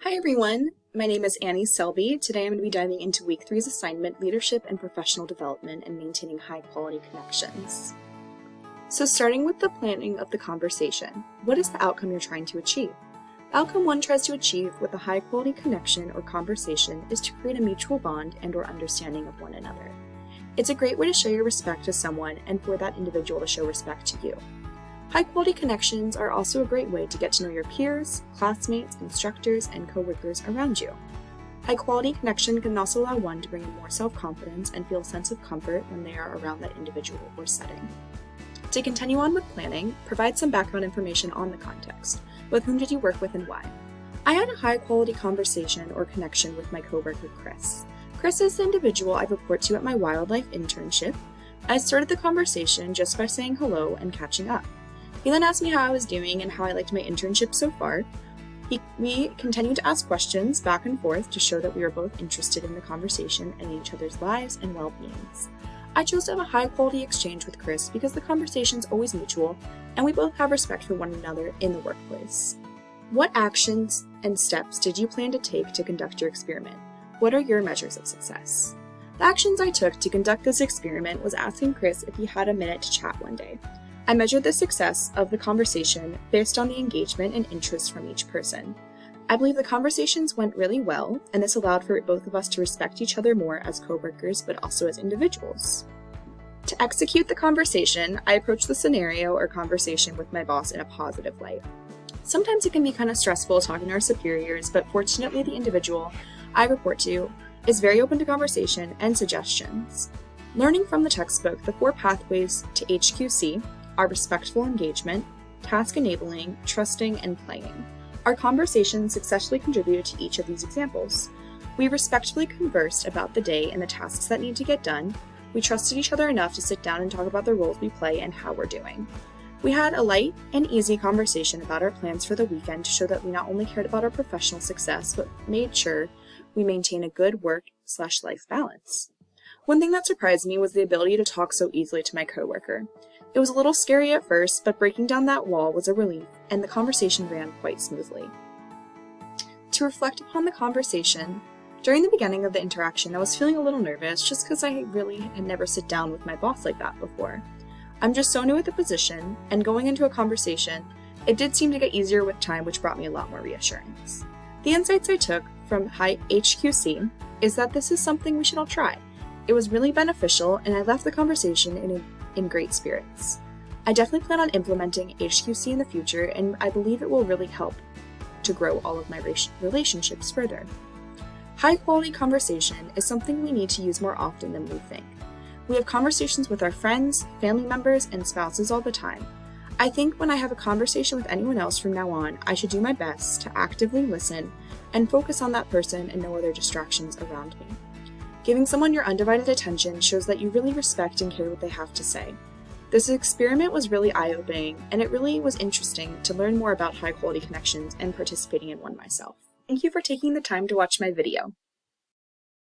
Hi everyone, my name is Annie Selby. Today I'm going to be diving into Week 3's assignment, Leadership and Professional Development and Maintaining High Quality Connections. So starting with the planning of the conversation, what is the outcome you're trying to achieve? The outcome one tries to achieve with a high quality connection or conversation is to create a mutual bond and or understanding of one another. It's a great way to show your respect to someone and for that individual to show respect to you. High-quality connections are also a great way to get to know your peers, classmates, instructors, and coworkers around you. High-quality connection can also allow one to bring in more self-confidence and feel a sense of comfort when they are around that individual or setting. To continue on with planning, provide some background information on the context. With whom did you work with and why? I had a high-quality conversation or connection with my coworker, Chris. Chris is the individual I report to at my wildlife internship. I started the conversation just by saying hello and catching up. He then asked me how I was doing and how I liked my internship so far. We continued to ask questions back and forth to show that we were both interested in the conversation and in each other's lives and well-beings. I chose to have a high-quality exchange with Chris because the conversation is always mutual and we both have respect for one another in the workplace. What actions and steps did you plan to take to conduct your experiment? What are your measures of success? The actions I took to conduct this experiment was asking Chris if he had a minute to chat one day. I measured the success of the conversation based on the engagement and interest from each person. I believe the conversations went really well, and this allowed for both of us to respect each other more as coworkers, but also as individuals. To execute the conversation, I approached the scenario or conversation with my boss in a positive light. Sometimes it can be kind of stressful talking to our superiors, but fortunately the individual I report to is very open to conversation and suggestions. Learning from the textbook, the 4 pathways to HQC are respectful engagement, task enabling, trusting, and playing. Our conversation successfully contributed to each of these examples. We respectfully conversed about the day and the tasks that need to get done. We trusted each other enough to sit down and talk about the roles we play and how we're doing. We had a light and easy conversation about our plans for the weekend to show that we not only cared about our professional success, but made sure we maintain a good work/life balance. One thing that surprised me was the ability to talk so easily to my coworker. It was a little scary at first, but breaking down that wall was a relief, and the conversation ran quite smoothly. To reflect upon the conversation, during the beginning of the interaction, I was feeling a little nervous just because I really had never sit down with my boss like that before. I'm just so new at the position, and going into a conversation, it did seem to get easier with time, which brought me a lot more reassurance. The insights I took from High HQC is that this is something we should all try. It was really beneficial, and I left the conversation in great spirits. I definitely plan on implementing HQC in the future, and I believe it will really help to grow all of my relationships further. High quality conversation is something we need to use more often than we think. We have conversations with our friends, family members, and spouses all the time. I think when I have a conversation with anyone else from now on, I should do my best to actively listen and focus on that person and no other distractions around me. Giving someone your undivided attention shows that you really respect and care what they have to say. This experiment was really eye-opening, and it really was interesting to learn more about high-quality connections and participating in one myself. Thank you for taking the time to watch my video.